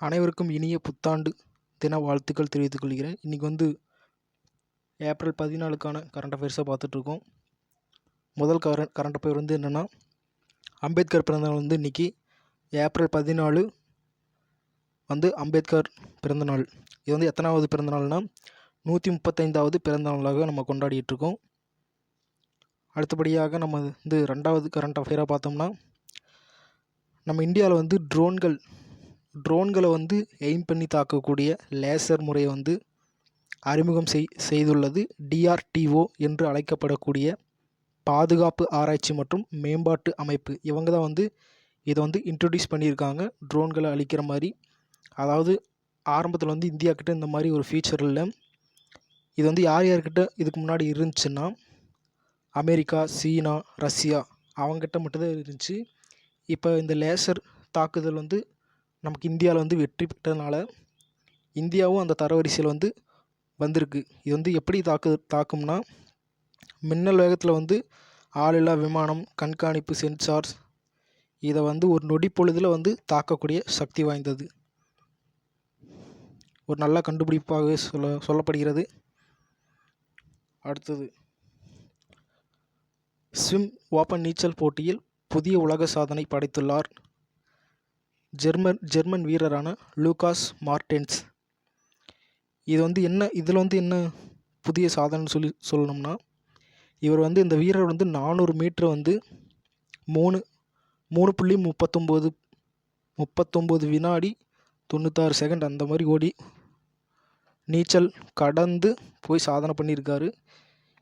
அனைவருக்கும் இனிய புத்தாண்டு தின வாழ்த்துக்கள் தெரிவித்துக் கொள்கிறேன். இன்றைக்கி வந்து ஏப்ரல் 14க்கான கரண்ட் அஃபேர்ஸை பார்த்துட்ருக்கோம். முதல் கரண்ட் அஃபேர் வந்து என்னென்னா, அம்பேத்கர் பிறந்தநாள் வந்து இன்றைக்கி ஏப்ரல் 14 வந்து அம்பேத்கர் பிறந்தநாள். இது வந்து எத்தனாவது பிறந்தநாள்னால் 135வது பிறந்தநாளாக நம்ம கொண்டாடிட்டுருக்கோம். அடுத்தபடியாக நம்ம வந்து ரெண்டாவது கரண்ட் அஃபேராக பார்த்தோம்னா, நம்ம இந்தியாவில் வந்து ட்ரோன்களை வந்து எய்ம் பண்ணி தாக்கக்கூடிய லேசர் முறையை வந்து அறிமுகம் செய்துள்ளது டிஆர்டிஓ என்று அழைக்கப்படக்கூடிய பாதுகாப்பு ஆராய்ச்சி மற்றும் மேம்பாட்டு அமைப்பு. இவங்க தான் வந்து இதை வந்து இன்ட்ரடியூஸ் பண்ணியிருக்காங்க, ட்ரோன்களை அழிக்கிற மாதிரி. அதாவது ஆரம்பத்தில் வந்து இந்தியா கிட்ட இந்த மாதிரி ஒரு ஃபீச்சர் இல்லை. இது வந்து யார்கிட்ட இதுக்கு முன்னாடி இருந்துச்சுன்னா, அமெரிக்கா, சீனா, ரஷ்யா அவங்ககிட்ட மட்டும்தான் இருந்துச்சு. இப்போ இந்த லேசர் தாக்குதல் வந்து நமக்கு இந்தியாவில் வந்து வெற்றி பெற்றதுனால இந்தியாவும் அந்த தரவரிசையில் வந்து வந்திருக்கு. இது வந்து எப்படி தாக்கும்னா, மின்னல் வேகத்தில் வந்து ஆளில்லா விமானம், கண்காணிப்பு சென்சார்ஸ் இதை வந்து ஒரு நொடி பொழுதில் வந்து தாக்கக்கூடிய சக்தி வாய்ந்தது. ஒரு நல்ல கண்டுபிடிப்பாகவே சொல்லப்படுகிறது. அடுத்தது, ஸ்விம் ஓப்பன் நீச்சல் போட்டியில் புதிய உலக சாதனை படைத்துள்ளார் ஜெர்மன் வீரரான லூகாஸ் மார்டென்ஸ். இதில் வந்து என்ன புதிய சாதனைன்னு சொல்லணும்னா, இவர் வந்து இந்த வீரர் வந்து 400 மீட்டரை வந்து 3.39 வினாடி 96 செகண்ட் அந்த மாதிரி ஓடி நீச்சல் கடந்து போய் சாதனை பண்ணியிருக்காரு.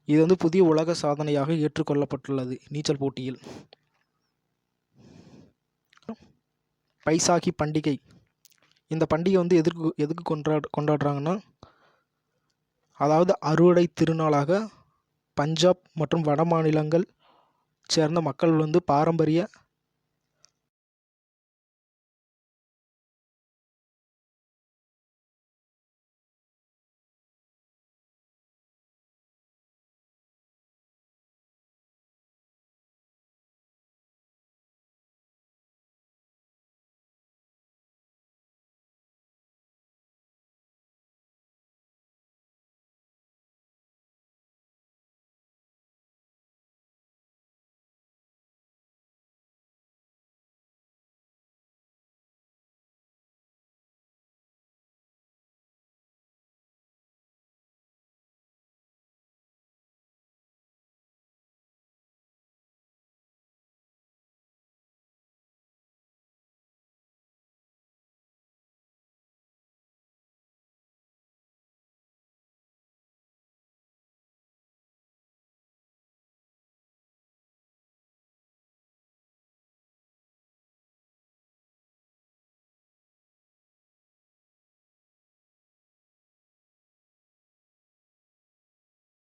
இது வந்து புதிய உலக சாதனையாக ஏற்றுக்கொள்ளப்பட்டுள்ளது நீச்சல் போட்டியில். பைசாகி பண்டிகை. இந்த பண்டிகை வந்து எதுக்கு கொண்டாடுறாங்கன்னா, அதாவது அறுவடை திருநாளாக பஞ்சாப் மற்றும் வட மாநிலங்கள் சேர்ந்த மக்கள் வந்து பாரம்பரிய